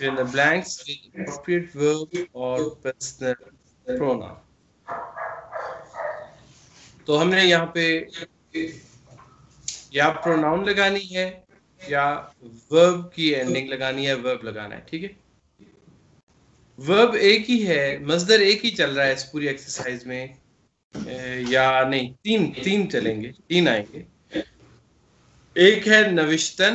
In the blanks, the appropriate verb or personal pronoun. तो हमने यहाँ पे या प्रोनाउन लगानी है या वर्ब की एंडिंग लगानी है, वर्ब लगाना है, ठीक है। वर्ब एक ही है, मजदर एक ही चल रहा है इस पूरी एक्सरसाइज में, या नहीं, तीन चलेंगे, तीन आएंगे। एक है नविश्तन,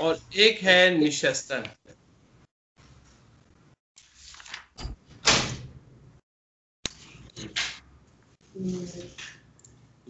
और एक है निशस्तन।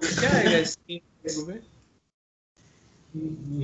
क्या है इसकी में?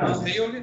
सही हो गया।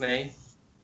नहीं,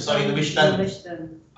सॉरी नविश्तन।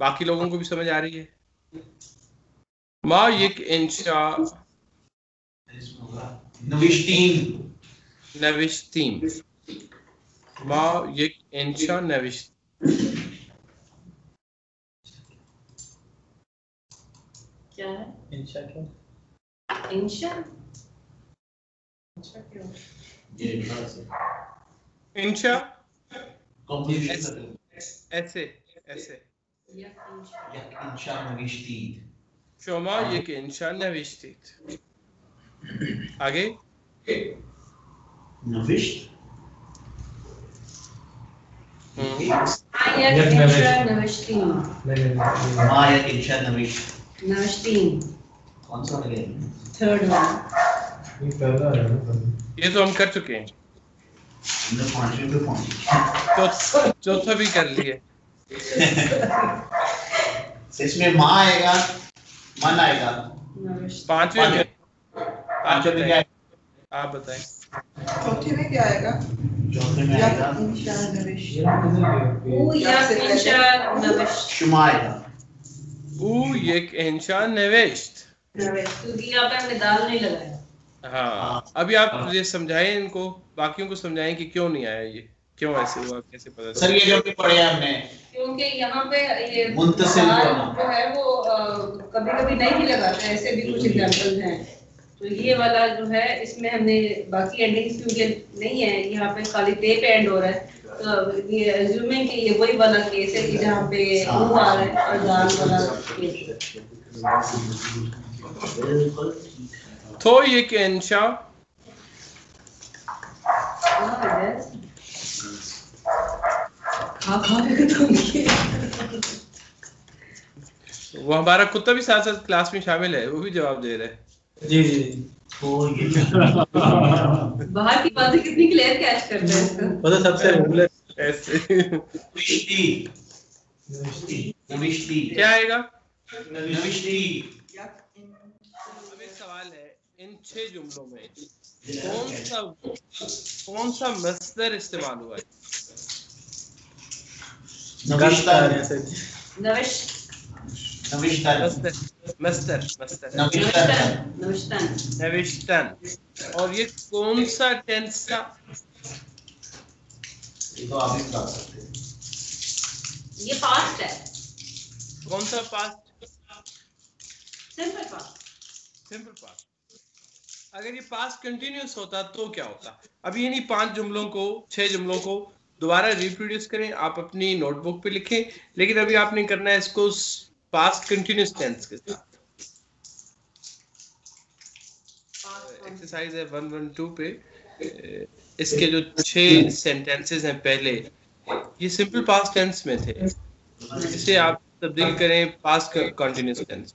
बाकी लोगों को भी समझ आ रही है? माँ एक इंशा नविश्तीम, माँ एक इंशा नविश्त। क्या है इंशा? क्या इंशा? इंशा ऐसे ऐसे इंशा नविश्तीद, शोमा एक इंशा नविश्तीद। आगे नविश्त माया इंशा नविश्त, कौन सा लगे? थर्ड वन, ये पहला है ना? ये तो हम कर चुके हैं, चौथा भी कर लिए। इसमें माँ आएगा, मन आएगा, पांचवें में पांचवें में आप बताएं। चौथे में क्या आएगा? चौथे में आएगा शुमा आएगा। ऊ एक इंशा नविश्त, क्योंकि यहाँ पे हमने दाल नहीं लगाया। हाँ, अभी आप मुझे समझाएं, इनको बाकियों को समझाएं कि क्यों नहीं आया, ये क्यों ऐसे हुआ, कैसे पता सर ये जो भी पढ़े हैं हमने, क्योंकि यहाँ पे ये मुंतसिल जो है वो कभी-कभी नहीं भी लगाते, ऐसे भी कुछ एग्जांपल्स हैं। तो ये वाला जो है इसमें हमने बाकी एंडिंग्स क्योंकि नहीं है, यहाँ पे खाली ते पे एंड हो रहा है, तो ये अज्यूमिंग कि ये वही वाला केस है कि जहाँ पे ऊ आ रहा है और दाल वाला केस। तो ये कि इंशा वो हमारा कुत्ता भी साथ साथ क्लास में शामिल है, वो भी जवाब दे रहा है। जी जी। बाहर की बातें कितनी क्लियर कैच करते हैं इसका, मतलब सबसे रेगुलर ऐसे नविश्ती, नविश्ती क्या आएगा? नविश्ती। अब एक सवाल है, इन 6 जुमलों में कौन सा मस्दर इस्तेमाल हुआ है? नविश्तन, नविश्तन, मस्दर नविश्तन। और ये कौन सा टेंस था? ये तो आप ही बता सकते हैं। ये पास्ट है। कौन सा past? Simple past. Simple past. अगर ये पास्ट कंटिन्यूस होता तो क्या होता? अभी इन्हीं 5 जुमलों को, 6 जुमलों को दोबारा रिप्रोड्यूस करें, आप अपनी नोटबुक पे लिखें, लेकिन अभी आपने करना है इसको पास्ट कंटिन्यूस टेंस के साथ। एक्सरसाइज है 112 पे, इसके जो 6 सेंटेंसेस हैं पहले, ये सिंपल पास्ट टेंस में थे, इसे आप तब्दील करें पास्ट कंटिन्यूस टेंस।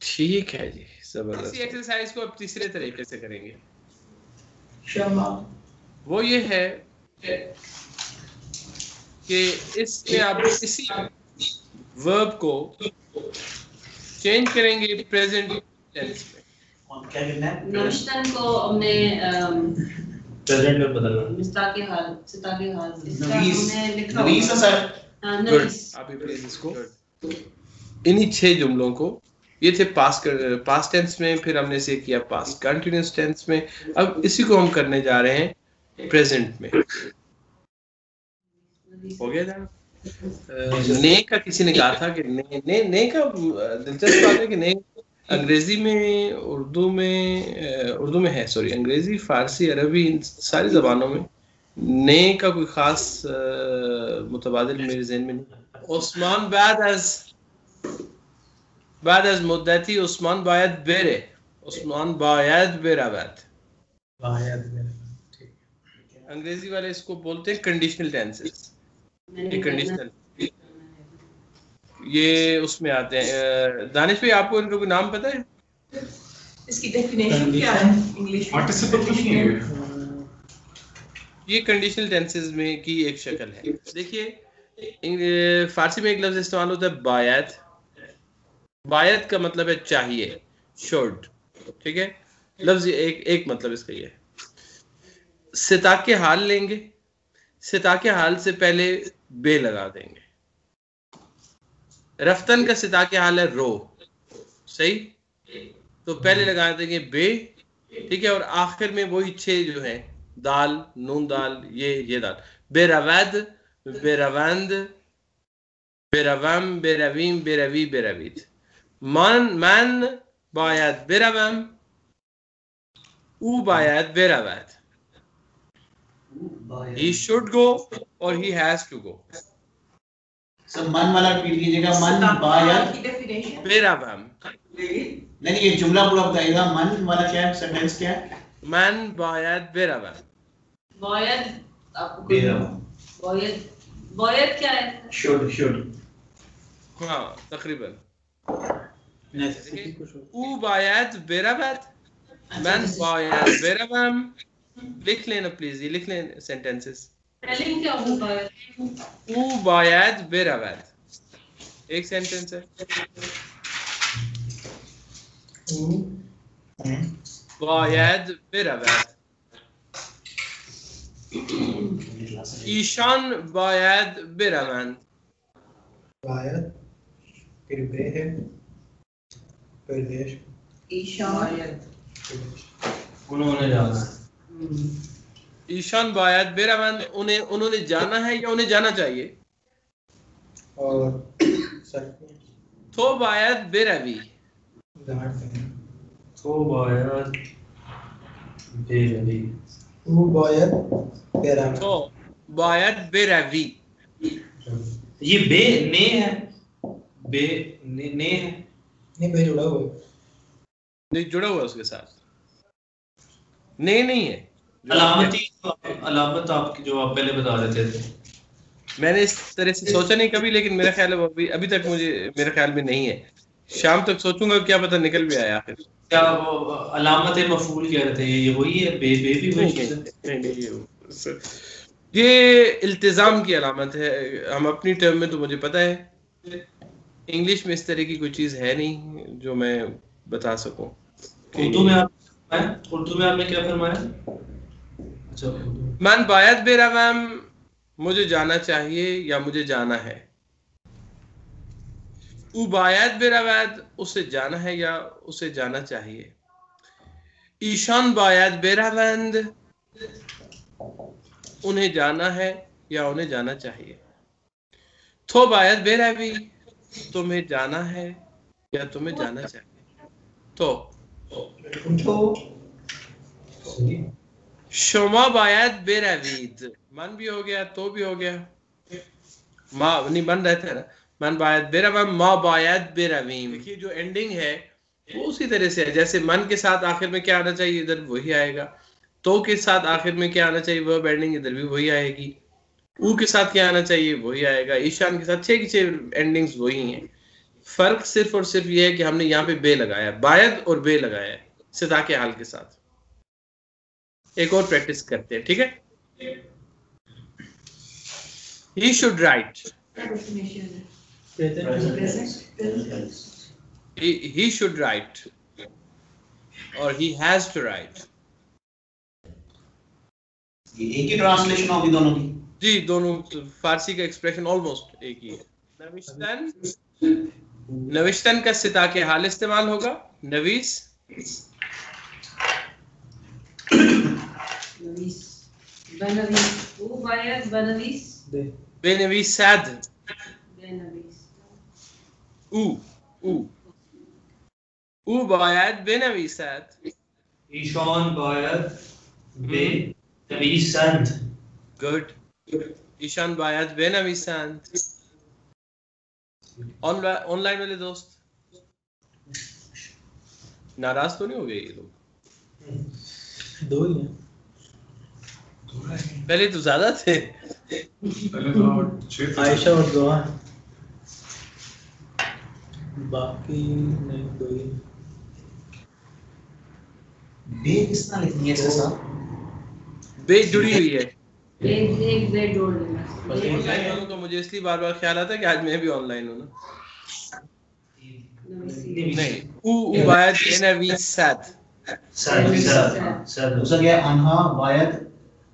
ठीक है जी। जबरदस्त। इसी एक्सरसाइज को अब तीसरे तरीके से करेंगे। शमा वो ये है कि इसमें आप इसी वर्ब को चेंज करेंगे प्रेजेंट टेंस में। और क्या करना है? नौशतन को हमने प्रेजेंट में बदलना। मिस्ताके हाल सिताके हाल इसका नवीस हमने लिखा नवीस है सर। हाँ, गुड। नवीस। आप भी प्लीज इसको इन्हीं 6 जुमलों को, ये थे पास्ट टेंस में, फिर हमने इसे किया पास्ट कंटिन्यूअस टेंस में, अब इसी को हम करने जा रहे हैं प्रेजेंट में। हो गया जनाब? ने का किसी ने कहा था कि ने का दिलचस्प बात है कि ने अंग्रेजी में, उर्दू में है, सॉरी, अंग्रेजी, फारसी, अरबी, इन सारी जबानों में ने का कोई खास मुतबादिल मेरे ज़हन में नहीं। उस्मान बाद अज मुद्दती उस्मान बायद बेरे, उस्मान बायद बेराबाद। ठीक। अंग्रेजी वाले इसको बोलते हैं कंडीशनल टेंसेस। ये कंडीशनल, ये उसमें आते हैं। दानिश भाई, आपको इनका कोई नाम पता है? इसकी डेफिनेशन क्या है इंग्लिश में? पार्टिसिपल कुछ नहीं है। ये कंडीशनल टेंसेस में की एक शक्ल है। देखिए, फारसी में एक लफ्ज इस्तेमाल होता है बायत। बायत का मतलब है चाहिए, शुड, ठीक है। लफ्ज एक मतलब इसका ये है। सिताके हाल लेंगे, सिताके हाल से पहले बे लगा देंगे। रफ्तन का सिताके हाल है रो, सही, तो पहले लगा देंगे बे, ठीक है, और आखिर में वही 6 जो है, दाल, नून दाल, ये दाल, बेरवैद, बेरवंद, बेरवम, बेरवीम, बेरवी, बेरवीद। मन बायद बेरवम, ऊ बायद बेरवैद। He should go or he has to go. Sir मन वाला रिपीट कीजिएगा। मन बायद की डेफिनेशन बेरवम, नहीं, ये जुमला पूरा बताइएगा। मन वाला क्या है? सेंटेंस क्या है? मन बायद बेरवम। बॉयद आपको बेरवम। बॉयद क्या है? शुड हाँ, तकरीबन। नेसेसिटी ऊ बायद बेरवद, मन बायद बेरवम। लिख लेना प्लीज, ये लिख लें सेंटेंसेस। स्पेलिंग क्या होगा? ऊ बायद बेरवद एक सेंटेंस है। बायद बेरवद। ईशान बायद बेरवंद। बायद, फिर बे है, फिर देश, ईशान उन्होंने जाना। ईशान बायद बेरवंद, उन्होंने जाना है या उन्हें जाना चाहिए। और सर तो बायद बेरवी, तो बायद बेरवी, वो बायद बेरवी, तो बायद बेरवी। ये बे ने है, बे ने है, नहीं बे जुड़ा हुआ है। नहीं जुड़ा हुआ उसके साथ, नहीं है। अलामत आपकी जो आप पहले बता रहे थे। मैंने इस तरह से सोचा नहीं कभी, लेकिन मेरा ख्याल है वो अभी तक मुझे मेरे ख्याल में नहीं है। शाम तक सोचूंगा, क्या पता निकल भी आया आखिर। क्या वो अलामत मफूल कह रहे थे, ये वही है? बे भी वही चीज़ है? नहीं, ये इल्तिजाम की अलामत है। हम अपनी टर्म में तो मुझे पता है, इंग्लिश में इस तरह की कोई चीज है नहीं जो मैं बता सकूं। उर्दू में आपने क्या फरमाया? अच्छा, मन बायद बेरवम, मुझे जाना चाहिए या मुझे जाना है। उ बायद बेरवद, उसे जाना है या उसे जाना चाहिए। ईशान बायद बेरवंद, उन्हें जाना है या उन्हें जाना चाहिए। थो बायद बेरवी, तुम्हें जाना है या तुम्हें जाना चाहिए। तो शोमा बायद बेरवीद, मन भी हो गया, तो भी हो गया। माँ नहीं मन रहता है ना, मन बायद बेरवम, माँ बायद बेरवीम। देखिए जो एंडिंग है वो उसी तरह से है, जैसे मन के साथ आखिर में क्या आना चाहिए, इधर वही आएगा। तो के साथ आखिर में क्या आना चाहिए, वर्ब एंडिंग, इधर भी वही आएगी। ऊ के साथ क्या आना चाहिए, वही आएगा। ईशान के साथ 6 की 6 एंडिंग्स वही हैं। फर्क सिर्फ और सिर्फ ये है कि हमने यहाँ पे बे लगाया, बायद और बे लगाया है सिता के हाल के साथ। एक और प्रैक्टिस करते हैं, ठीक है। He should write. He should write. और he has to write. ये एक ही ट्रांसलेशन होगी दोनों की? जी, दोनों फारसी का एक्सप्रेशन ऑलमोस्ट एक ही है। नविश्तन, नविश्तन का सिता के हाल इस्तेमाल होगा। नवीस, बेनवीसाद, ऊ बायद बेनवीसाद, ईशान बायद बेनवीसाद। गुड। ईशान बायद बेनवीसाद। ऑनलाइन वाले दोस्त नाराज तो नहीं हो गए ये लोग? दो ही हैं। पहले तो ज्यादा थे। आयशा और दुआ, बाकी नहीं, दो ही। बे किस तरह लिखनी है इसके साथ? बे जुड़ी हुई है। एक बे जोड़ लेना। ऑनलाइन वालों का मुझे इसलिए बार बार ख्याल आता है कि आज मैं भी ऑनलाइन हूँ ना। नहीं, ऊ बायद बेनवीसाद। दूसरा क्या है? अनहा बायद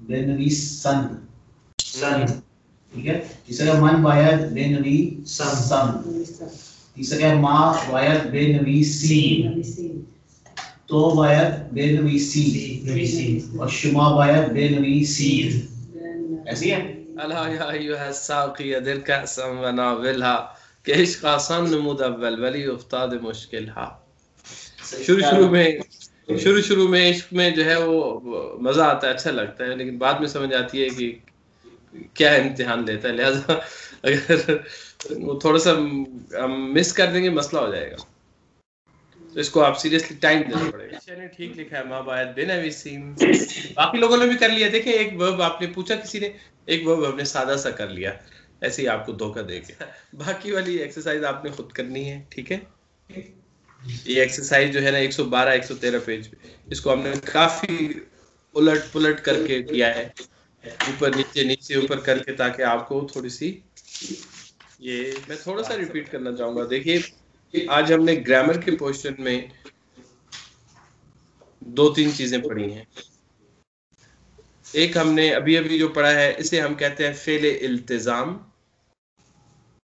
बेनवीसंद। ठीक है। तीसरा क्या? मन बायद बेनवीसंद। तीसरा क्या है? मा बायद बेनवीसीन। तो बायद बेनवीसी और शुमा बायद बेनवीसीन। ऐसी है? अल्लाह या अय्युहा साक़ी दिल का समना विलहा के इश्क आसान नमूद अव्वल वली उफ्ताद मुश्किल हा। शुरू में इश्क में जो है वो मजा आता है, अच्छा लगता है, लेकिन बाद में समझ आती है कि क्या इम्तिहान लेता है। लिहाजा अगर वो थोड़ा सा मिस कर देंगे मसला हो जाएगा, तो इसको आप सीरियसली टाइम देना पड़ेगा। ने ठीक लिखा है, माँ बायद बेनवीसीन। बाकी लोगों ने भी कर लिया। देखिए, एक वर्ब आपने पूछा, किसी ने एक वर्ब हमने सादा सा कर लिया, ऐसे ही आपको धोखा देके। बाकी वाली एक्सरसाइज आपने खुद करनी है, ठीक है। ये एक्सरसाइज जो है ना 112 113 पेज पे, इसको हमने काफी उलट पुलट करके किया है, ऊपर नीचे नीचे ऊपर करके, ताकि आपको थोड़ी सी ये मैं थोड़ा सा रिपीट करना चाहूंगा। देखिए, आज हमने ग्रामर के पोर्शन में 2-3 चीजें पढ़ी हैं। एक हमने अभी जो पढ़ा है, इसे हम कहते हैं फेले इल्तिजाम।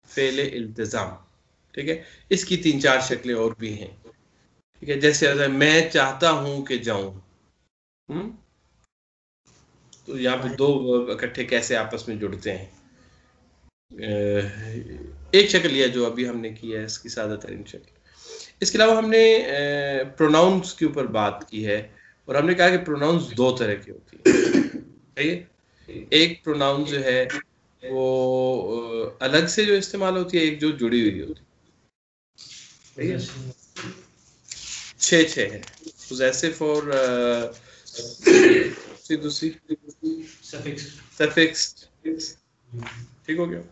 फेले इल्तिजाम, ठीक है। इसकी 3-4 शक्लें और भी हैं, ठीक है। जैसे अगर मैं चाहता हूं कि जाऊं, तो यहाँ पे दो इकट्ठे कैसे आपस में जुड़ते हैं। एक शक्ल यह जो अभी हमने की है, इसकी सादा तरीन शक्ल। इसके अलावा हमने प्रोनाउंस के ऊपर बात की है, और हमने कहा कि प्रोनाउंस 2 तरह की होती है। एक प्रोनाउन जो है वो अलग से जो इस्तेमाल होती है, एक जो जुड़ी हुई होती है। 6 है। possessive और दूसरी suffixed, ठीक हो गया।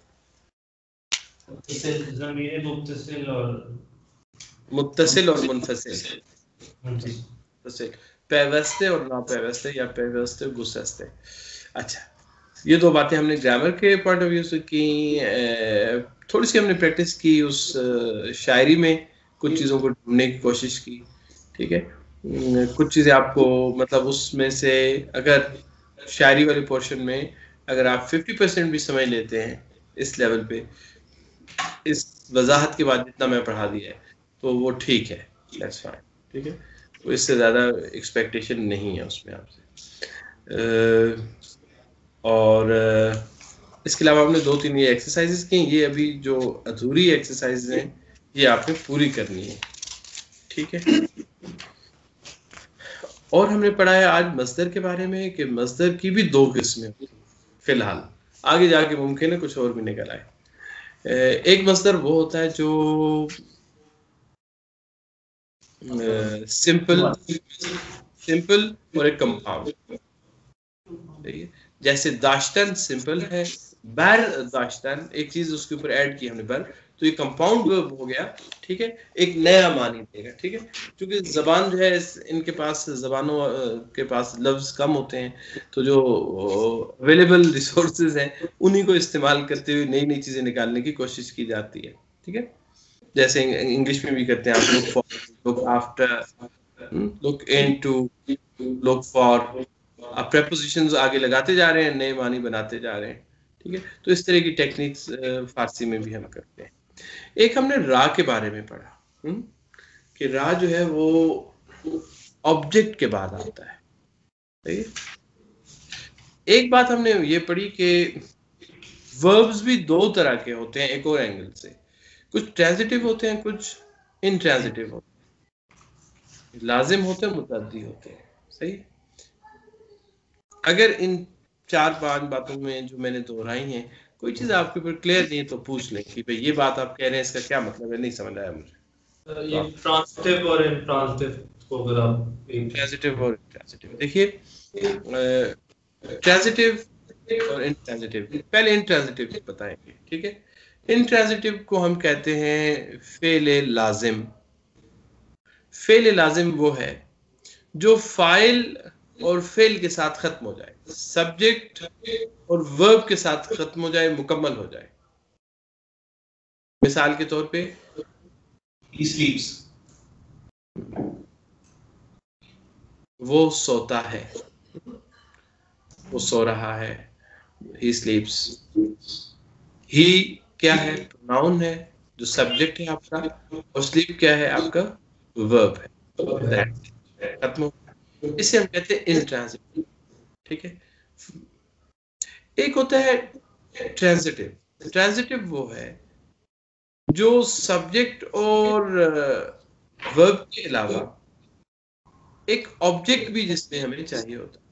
मुत्तसिल और मुनफसिल, पैवस्ते और ना पैवस्ते, या पैवस्ते गुस्सस्ते। अच्छा, ये 2 बातें हमने ग्रामर के पॉइंट ऑफ व्यू से की। थोड़ी सी हमने प्रैक्टिस की उस शायरी में, कुछ चीज़ों को ढूंढने की कोशिश की, ठीक है। कुछ चीज़ें आपको मतलब उसमें से, अगर शायरी वाले पोर्शन में अगर आप 50% भी समझ लेते हैं इस लेवल पे, इस वजाहत के बाद जितना मैं पढ़ा दिया है, तो वो ठीक है, दैट्स फाइन, ठीक है। तो इससे ज़्यादा एक्सपेक्टेशन नहीं है उसमें आपसे। और इसके अलावा हमने 2-3 ये एक्सरसाइजेस की। ये अभी जो अधूरी एक्सरसाइजेस हैं, ये आपने पूरी करनी है, ठीक है। और हमने पढ़ा है आज मस्दर के बारे में, कि मस्दर की भी 2 किस्में फिलहाल, आगे जाके मुमकिन है कुछ और भी निकल आए। एक मस्दर वो होता है जो सिंपल और एक कंपाउंड, ठीक है। जैसे दाश्तन सिंपल है, बर दाश्तन एक चीज उसके ऊपर ऐड की हमने, बर, तो ये कंपाउंड वर्ब हो गया, ठीक है, एक नया मानी देगा, ठीक है। क्योंकि जबान जो है इनके पास, जबानों के पास लफ्ज कम होते हैं, तो जो अवेलेबल रिसोर्सेज हैं उन्हीं को इस्तेमाल करते हुए नई नई चीजें निकालने की कोशिश की जाती है, ठीक है। जैसे इंग्लिश में भी करते हैं आप, look for, look after, look into, look for, आप प्रेपोजिशंस आगे लगाते जा रहे हैं, नए मानी बनाते जा रहे हैं, ठीक है। तो इस तरह की टेक्निक्स फारसी में भी हम करते हैं। एक हमने रा के बारे में पढ़ा कि रा जो है वो ऑब्जेक्ट के बाद आता है, ठीक है। एक बात हमने ये पढ़ी कि वर्ब्स भी दो तरह के होते हैं एक और एंगल से, कुछ ट्रांजिटिव होते हैं, कुछ इंट्रांजिटिव होते हैं, लाजिम होते हैं, मुतअद्दी होते हैं, सही। अगर इन 4-5 बातों में जो मैंने दोहराई हैं कोई चीज आपके ऊपर क्लियर नहीं है तो पूछ लें कि भाई ये बात आप कह रहे हैं इसका क्या मतलब है, नहीं समझ आया मुझे। ये ट्रांजिटिव और इंट्रांजिटिव को अगर आप ट्रांजिटिव और इंट्रांजिटिव देखिए, ट्रांजिटिव और इंट्रांजिटिव, पहले इंट्रांजिटिव बताएंगे, ठीक है। इंट्रांजिटिव को हम कहते हैं फेले लाजिम। फेले लाजिम वो है जो फाइल और फेल के साथ खत्म हो जाए, सब्जेक्ट और वर्ब के साथ खत्म हो जाए, मुकम्मल हो जाए। मिसाल के तौर पे he sleeps, वो सोता है, वो सो रहा है, he sleeps। he क्या है, प्रोनाउन है जो सब्जेक्ट है आपका, और स्लीप क्या है, आपका वर्ब है, खत्म हो। इसे हम कहते हैं इंट्रांजिटिव, ठीक है। एक होता है ट्रांजिटिव। ट्रांजिटिव वो है जो सब्जेक्ट और वर्ब के अलावा एक ऑब्जेक्ट भी जिसमें हमें चाहिए होता है,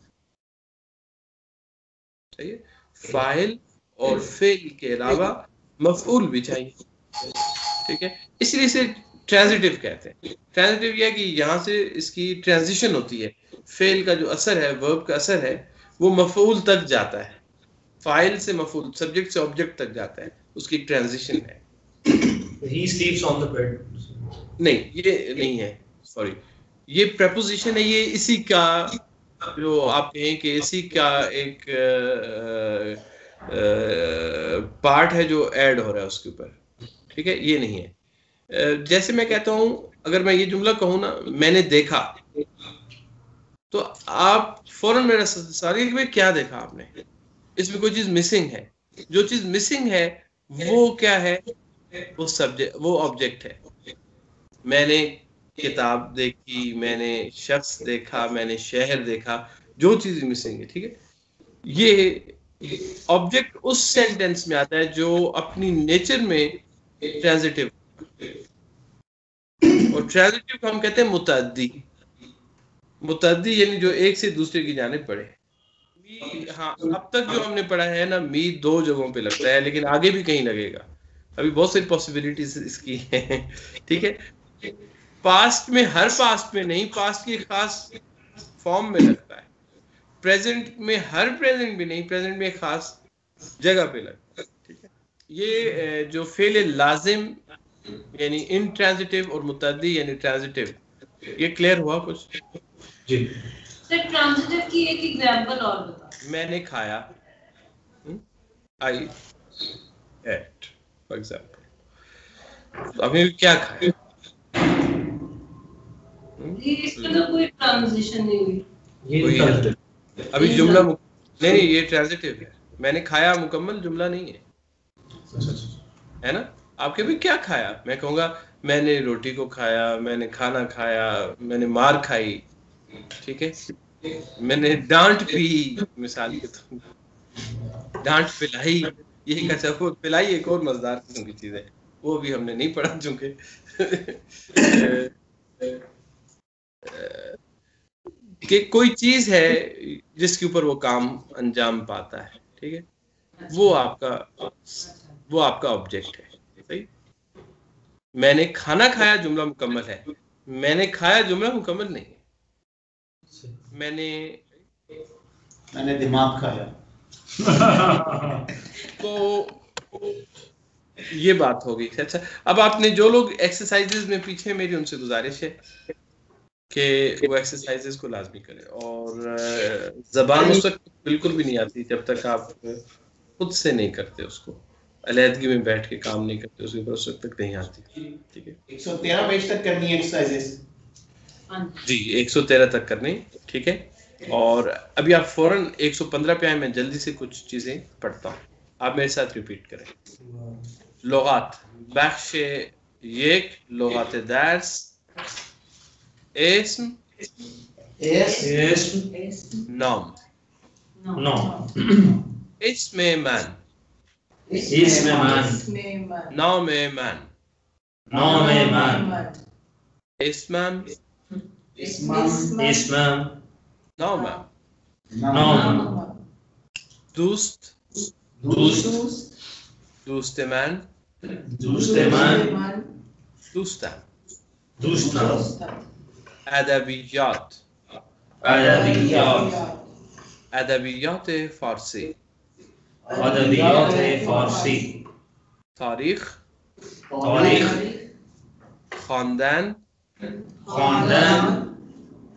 चाहिए, फाइल और फेल के अलावा मफऊल भी चाहिए, ठीक है। इसलिए इसे ट्रांजिटिव कहते हैं। ट्रांजिटिव यह है कि यहाँ से इसकी ट्रांजिशन होती है, फेल का जो असर है, वर्ब का असर है, वो मफऊल तक जाता है, फाइल से मफऊल, सब्जेक्ट से ऑब्जेक्ट तक जाता है, उसकी ट्रांजिशन है। he sleeps on the bed। नहीं, ये नहीं है, सॉरी, ये प्रेपोजिशन है, ये इसी का जो आप कहें कि इसी का एक पार्ट है जो ऐड हो रहा है उसके ऊपर, ठीक है, ये नहीं है। जैसे मैं कहता हूं, अगर मैं ये जुमला कहूं ना, मैंने देखा, तो आप फौरन मेरा सवाल है कि भाई क्या देखा आपने, इसमें कोई चीज मिसिंग है। जो चीज मिसिंग है वो क्या है, वो सब्जेक्ट, वो ऑब्जेक्ट है। मैंने किताब देखी, मैंने शख्स देखा, मैंने शहर देखा, जो चीज मिसिंग है, ठीक है। ये ऑब्जेक्ट उस सेंटेंस में आता है जो अपनी नेचर में ट्रांजिटिव, और ट्रांजिटिव को हम कहते हैं मुतअद्दी। मुतअद्दी यानी जो एक से दूसरे की जानिब पड़े। हाँ, अब तक जो हमने पढ़ा है ना, मी 2 जगहों पे लगता है, लेकिन आगे भी कहीं लगेगा, अभी बहुत सारी पॉसिबिलिटीज इसकी हैं, ठीक है। पास्ट में, हर पास्ट में नहीं, पास्ट की खास फॉर्म में लगता है। प्रेजेंट में, हर प्रेजेंट में नहीं, प्रेजेंट में एक खास जगह पे लगता है, ठीक है। ये जो फेल लाजिम यानी इंट्रांजिटिव और मुतअद्दी यानी ट्रांजिटिव, ये क्लियर हुआ कुछ? जी। सर ट्रांजिटिव की एक एग्जांपल और बता। मैंने खाया, आई एट, फॉर एग्जांपल। अभी क्या खाया? ये इसमें तो कोई ट्रांजिशन नहीं हुई। ये ट्रांजिटिव। अभी जुमला नहीं, ये ट्रांजिटिव है। मैंने खाया मुकम्मल जुमला नहीं है, है ना। आपके भी क्या खाया, मैं कहूँगा मैंने रोटी को खाया, मैंने खाना खाया, मैंने मार खाई, ठीक है, मैंने डांट पी, मिसाल के तौर पर डांट पिलाई, ये कैसा, वो पिलाई एक और मजेदार किस्म की चीज है, वो भी हमने नहीं पढ़ा चूंकि कि कोई चीज है जिसके ऊपर वो काम अंजाम पाता है, ठीक है, वो आपका ऑब्जेक्ट है, सही। मैंने खाना खाया जुमला मुकम्मल है, मैंने खाया जुमला मुकम्मल नहीं है। मैंने दिमाग खाया। तो ये बात हो गई। अच्छा, अब आपने जो लोग एक्सरसाइजेज में पीछे, मेरी उनसे गुजारिश है कि वो एक्सरसाइजेज को लाजमी करें, और ज़बान उस वक्त बिल्कुल भी नहीं आती जब तक आप खुद से नहीं करते उसको, अलहदगी में बैठ के काम नहीं करते उसके ऊपर, उस वक्त तक नहीं आती। ठीक है, 113 पेज तक करनी है एक्सरसाइजेस जी, 113 तक करनी। ठीक है, और अभी आप फौरन 115 पे आए, मैं जल्दी से कुछ चीजें पढ़ता हूँ, आप मेरे साथ रिपीट करें। लुगात बख्श येक, लुगात दर्स, इस्म नाम, इस्म मन, नाम मन, इस्मम, नाम, दोस्त, दोस्त मन, दोस्ता, अदबियात, अदबियात फारसी, तारीख, खानदान,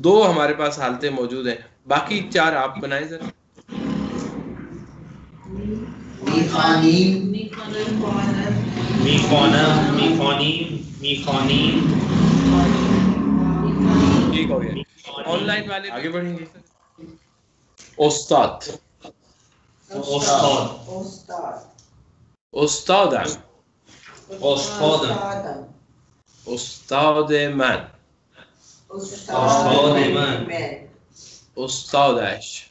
दो हमारे पास हालतें मौजूद हैं, बाकी चार आप बनाएं जरा। ठीक हो गया। ऑनलाइन वाले आगे बढ़ेंगे। उस्ताद, उस्तादम, उस्ताद मन, उस्तादश,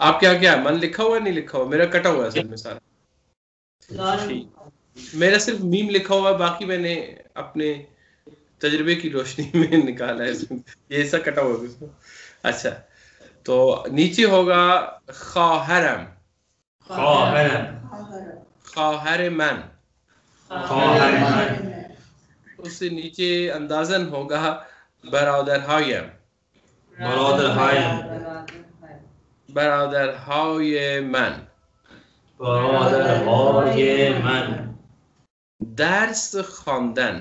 आप क्या क्या मन लिखा हुआ है, नहीं लिखा हुआ? मेरा कटा हुआ है असल में सारा, मेरा सिर्फ मीम लिखा हुआ है, बाकी मैंने अपने तजर्बे की रोशनी में निकाला है, ये ऐसा कटा हुआ है। अच्छा, तो नीचे होगा ख्वाहरम, ख्वाहर मन, उससे नीचे अंदाजन होगा बरादर हायम, बरादर हाय मन, दर्स खानदान,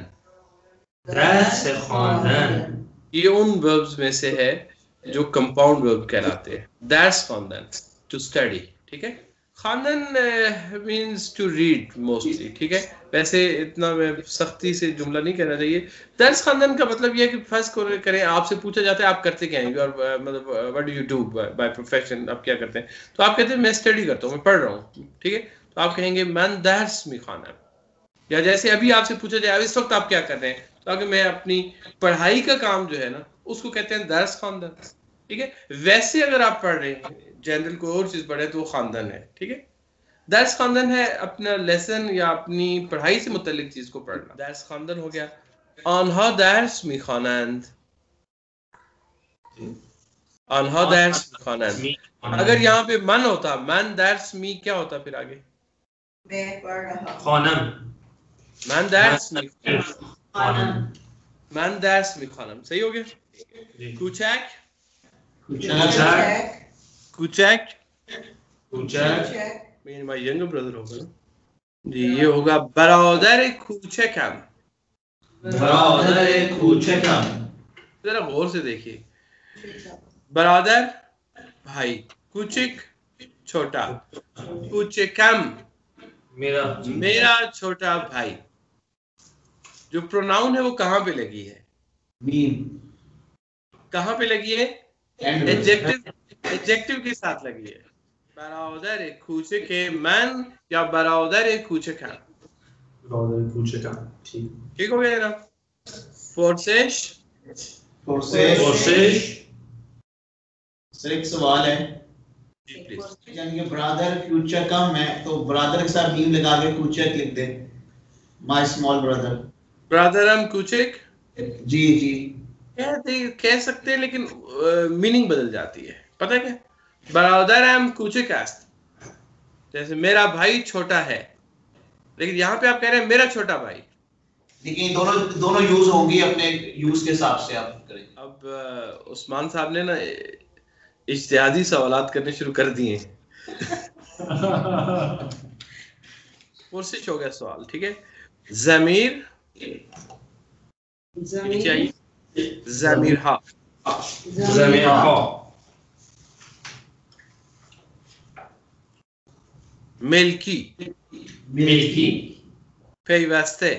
ये उन वर्ब्स में से है जो कंपाउंड वर्ब कहलाते हैं। दर्स खानदान, टू स्टडी। ठीक है, खानदान मींस टू रीड मोस्टली। ठीक है, वैसे इतना मैं सख्ती से जुमला नहीं कहना चाहिए। दर्स खानदान का मतलब ये है कि फर्ज करें आपसे पूछा जाता है आप करते क्या हैं, मतलब what do you do by profession, आप क्या करते हैं, तो आप कहते हैं मैं स्टडी करता हूँ, मैं पढ़ रहा हूँ। ठीक है, तो आप कहेंगे मन दर्स मी खाना। या जैसे अभी आपसे पूछा जाए इस वक्त आप क्या कर रहे हैं, तो अगर मैं अपनी पढ़ाई का काम जो है ना उसको कहते हैं दर्स खानदान। ठीक है, वैसे अगर आप पढ़ रहे हैं जनरल कोई और चीज पढ़े तो वो खानदान है। ठीक है, दर्स खानदान है अपना लेसन या अपनी पढ़ाई से मुतल्लिक चीज को पढ़ना, दर्स खानदान हो गया। आनहा दर्स मिखानंद, आनहा दर्स मिखानंद। अगर यहाँ पे मन होता, मन दर्स मी, क्या होता फिर आगे? मन दर्स मिखानम, मन दर्स मिखानम। सही हो गया। कुचैक, कुचैक, माय यंगर ब्रदर होगा जी, ये होगा बरादर कुचैकम, जरा गौर से देखिए। बरादर भाई, कुचिक छोटा, कुचैकम मेरा छोटा भाई। जो प्रोनाउन है वो कहाँ पे लगी है? मीम। कहाँ पे लगी है? एडजेक्टिव के साथ लगी है। बरादर कुचक मन या बरादर कुचक। ठीक हो गया ना? फोर्सेश, सर एक सवाल है यानी कि ब्रदर फ्यूचर कम है तो ब्रदर के साथ मीम लगा के फ्यूचर लिख दे, माय स्मॉल ब्रदर। ब्रादरम कुचिक जी जी कह सकते हैं, लेकिन मीनिंग बदल जाती है। पता है क्या? ब्रादरम कुचिक आस्त, जैसे मेरा भाई छोटा है, लेकिन यहाँ पे आप कह रहे हैं मेरा छोटा भाई। लेकिन दोनों दोनों यूज होंगी, अपने यूज के हिसाब से आप करें। अब उस्मान साहब ने ना इज्तिहादी सवालात करने शुरू कर दिए हैं। कोशिश हो गया सवाल, ठीक है। जमीर चाहिए, जमीर हा, जमीर हा, मिल्की मिल्की, पेवस्ते।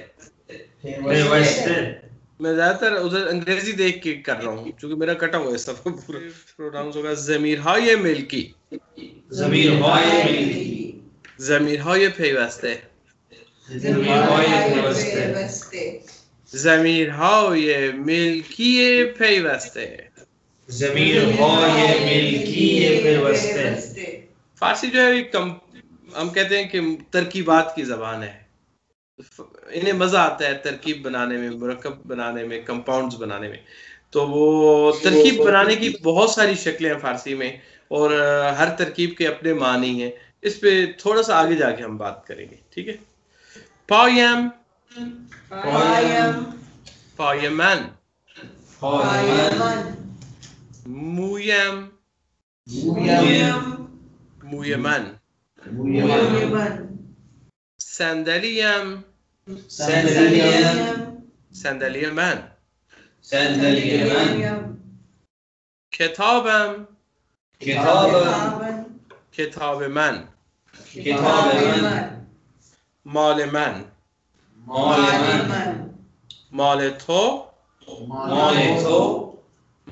पेवस्ते। मैं ज्यादातर उधर अंग्रेजी देख के कर रहा हूँ, क्योंकि मेरा कटा हुआ है सब पूरा प्रोनाउंस होगा। जमीर हा ये मिल्की, जमीर हा ये मिल्की, जमीर हा ये पेवस्ते, जमीर हा ये पेवस्ते, जमीर हा ये मिल्की ये पेवस्ते, जमीर हा ये मिल्की ये पेवस्ते। फारसी जो है हम कहते हैं कि तरकीबात की जबान है। इन्हें मजा आता है तरकीब बनाने में, मुरक्कब बनाने में, कंपाउंड्स बनाने में। तो वो तरकीब बनाने की बहुत सारी शक्लें हैं फारसी में, और हर तरकीब के अपने मानी हैं। इस पे थोड़ा सा आगे जाके हम बात करेंगे, ठीक है। पायम, पायमन, मुयम, मुयमन, सैंदलियम, सैंदलियमन, किताबम, किताबमन, मालमन, माल तो,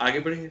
आगे बढ़ेंगे.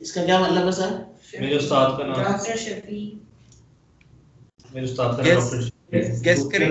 इसका क्या मतलब है सर? मेरे उस्ताद का नाम डॉक्टर शफी. मेरे उस्ताद का नाम गेस करें.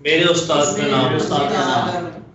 मेरे उस्ताद का नाम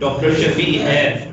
डॉक्टर शफी है.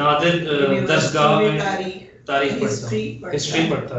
नादिर दरसगाह में तारीख पढ़ता, हिस्ट्री पढ़ता.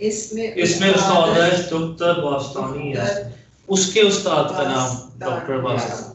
इसमें उस्ताद डॉक्टर बास्तानी है. उसके उस्ताद का नाम डॉक्टर बास्तानी.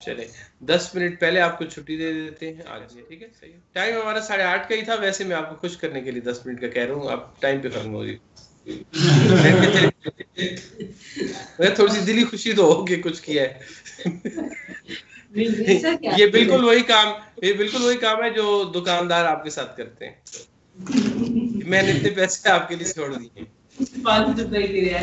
चले 10 मिनट पहले आपको छुट्टी दे देते हैं आज, ठीक है? सही है। टाइम हमारा 8:30 का ही था, वैसे मैं आपको खुश करने के लिए 10 मिनट का कह रहा हूँ, आप टाइम पे खत्म होगी। मैं थोड़ी सी दिली खुशी तो हो कि कुछ किया है। ये बिल्कुल वही काम है जो दुकानदार आपके साथ करते हैं। मैंने इतने पैसे आपके लिए छोड़ दिए। 5 रुपए के लिए